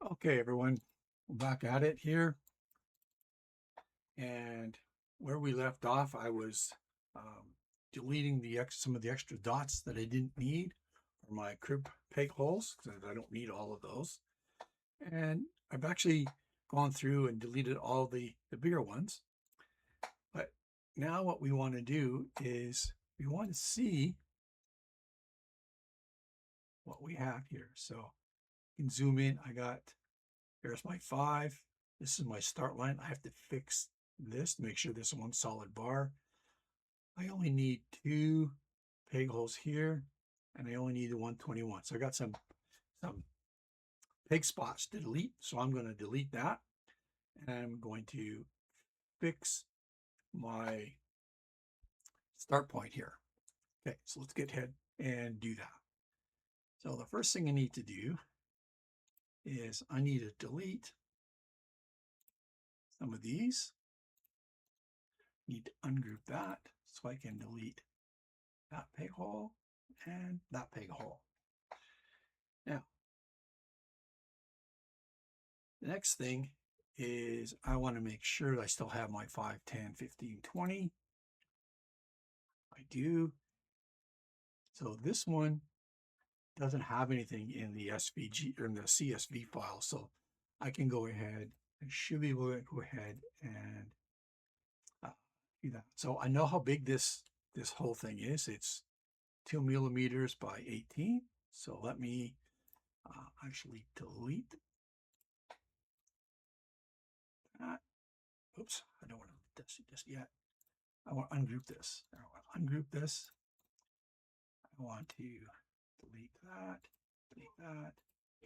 Okay, everyone, we're back at it here. And where we left off, I was deleting some of the extra dots that I didn't need for my crib peg holes, because I don't need all of those. And I've actually gone through and deleted all the bigger ones. But now what we want to do is we want to see what we have here. So you can zoom in. Here's my 5. This is my start line. I have to fix this to make sure this is one solid bar. I only need 2 peg holes here, and I only need the 121. So I got some peg spots to delete. So I'm going to delete that, and I'm going to fix my start point here. Okay, so let's get ahead and do that. So the first thing I need to do is I need to delete some of these. Need to ungroup that so I can delete that peg hole and that peg hole. Now, the next thing is I want to make sure that I still have my 5, 10, 15, 20. I do. So this one doesn't have anything in the SVG or in the CSV file. So I can go ahead, I should be able to go ahead and do that. So I know how big this whole thing is. It's 2 millimeters by 18. So let me actually delete that. Oops, I don't want to test it just yet. I want to ungroup this. I want to ungroup this. I want to delete that, delete that,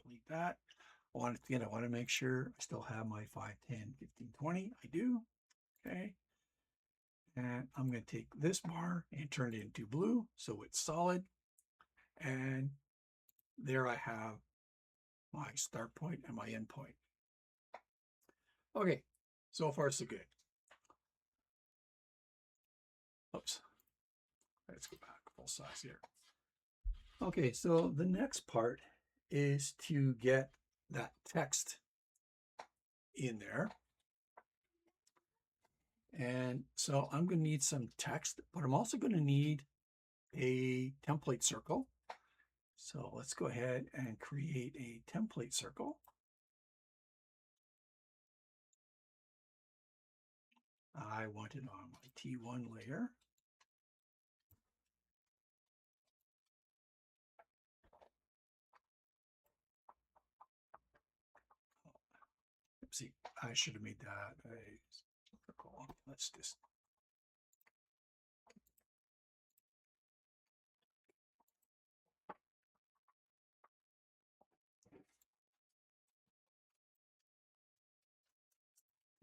delete that. I want to make sure I still have my 5, 10, 15, 20. I do. Okay. And I'm going to take this bar and turn it into blue so it's solid. And there I have my start point and my end point. Okay, so far so good. Oops. Let's go back full size here. Okay, so the next part is to get that text in there. And so I'm going to need some text, but I'm also going to need a template circle. So let's go ahead and create a template circle. I want it on my T1 layer. Oopsie, I should have made that a circle. Let's just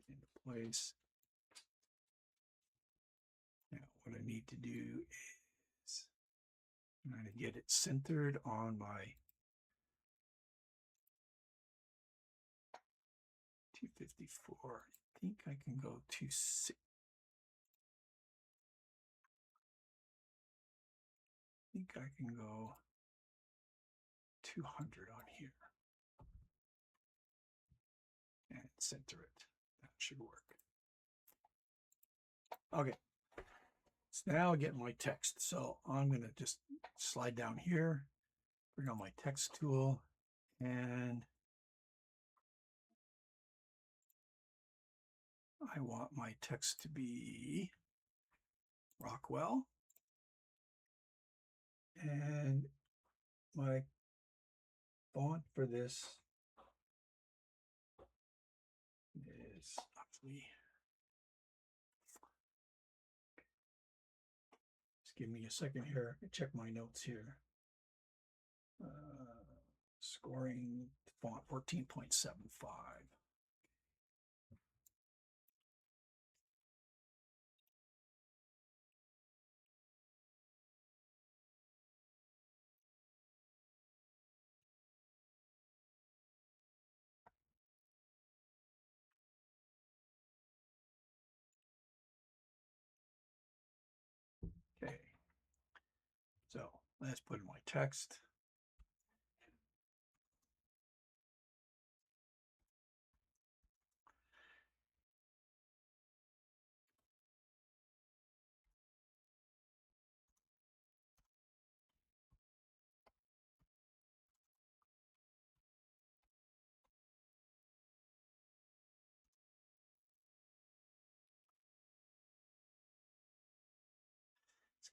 into place. Now what I need to do is I'm going to get it centered on my 254. I think I can go to 6. I think I can go 200 on here and center it. That should work. Okay. So now I get my text. So I'm going to just slide down here, bring on my text tool, and I want my text to be Rockwell. And my font for this is actually, just give me a second here. Check my notes here. Scoring font 14.75. Okay. So let's put in my text.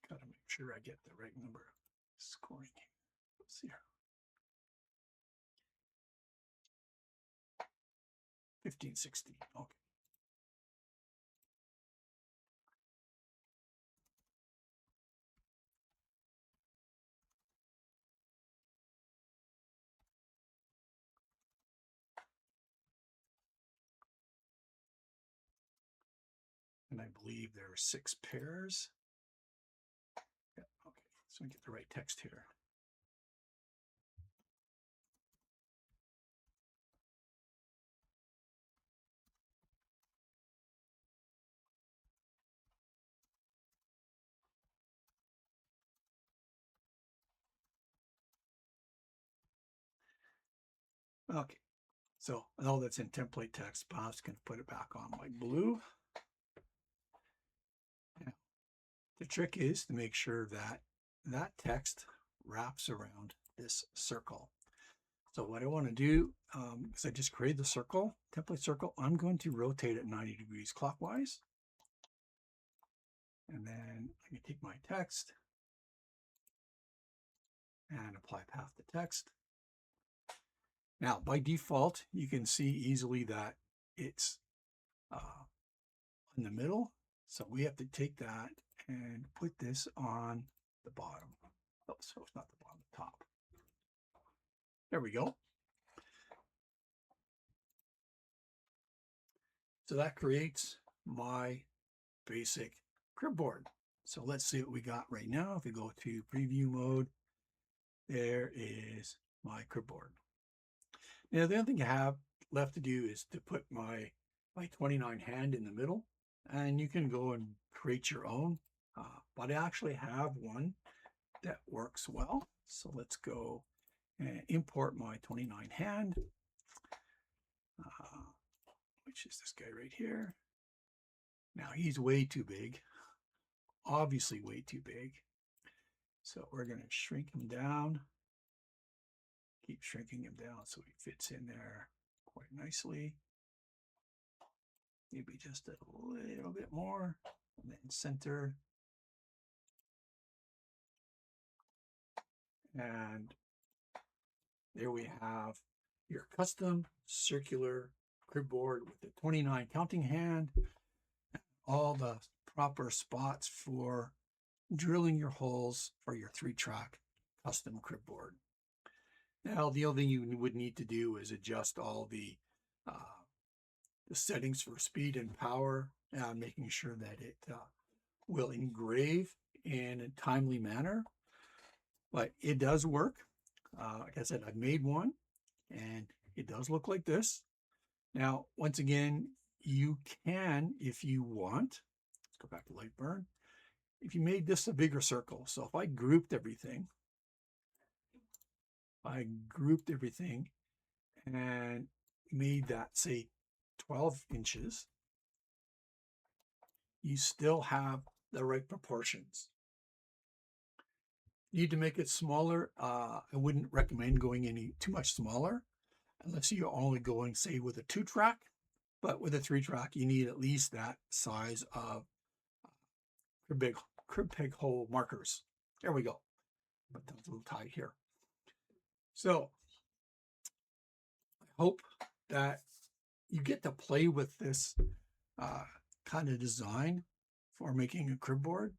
Gotta make sure I get the right number of scoring. Let's see here. 1516. Okay. And I believe there are 6 pairs. Yeah, okay. So we get the right text here. Okay, so all that's in template text, Bob's going to put it back on my blue. Now, the trick is to make sure that that text wraps around this circle. So what I want to do, because I just created the circle, template circle, I'm going to rotate it 90 degrees clockwise. And then I can take my text and apply path to text. Now, by default, you can see easily that it's in the middle. So we have to take that and put this on the bottom. Oh, so it's not the bottom, the top. There we go. So that creates my basic crib board. So let's see what we got right now. If we go to preview mode, there is my crib board. Now, the other thing I have left to do is to put my 29 hand in the middle, and you can go and create your own, but I actually have one that works well. So let's go and import my 29 hand, which is this guy right here. Now he's way too big, obviously way too big. So we're going to shrink him down, keep shrinking him down so he fits in there quite nicely. Maybe just a little bit more, and then center. And there we have your custom circular crib board with the 29 counting hand, all the proper spots for drilling your holes for your 3-track custom crib board. Now, the other thing you would need to do is adjust all the settings for speed and power, making sure that it will engrave in a timely manner. But it does work. Like I said, I've made one and it does look like this. Now, once again, you can, if you want, let's go back to light burn. If you made this a bigger circle, so if I grouped everything and made that, say, 12 inches, you still have the right proportions. You need to make it smaller. I wouldn't recommend going any too much smaller unless you're only going, say, with a 2-track. But with a 3-track, you need at least that size of crib peg hole markers. There we go. But that's a little tight here. So I hope that you get to play with this kind of design for making a crib board.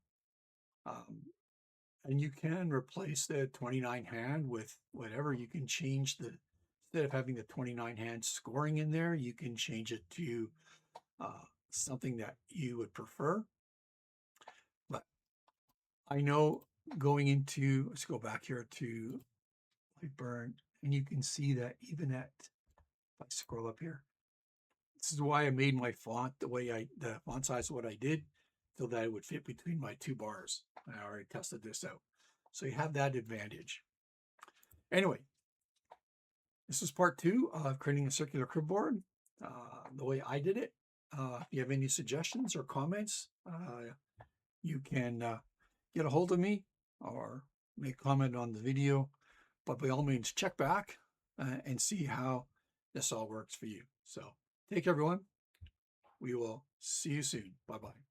And you can replace the 29 hand with whatever. You can change instead of having the 29 hand scoring in there, you can change it to something that you would prefer. But I know going into, let's go back here to light burn, and you can see that even at, if I scroll up here, this is why I made my font the font size what I did, so that it would fit between my 2 bars. I already tested this out. So you have that advantage. Anyway, this is part 2 of creating a circular crib board, the way I did it. If you have any suggestions or comments, you can get a hold of me or make a comment on the video. But by all means, check back and see how this all works for you. So take care, everyone. We will see you soon. Bye-bye.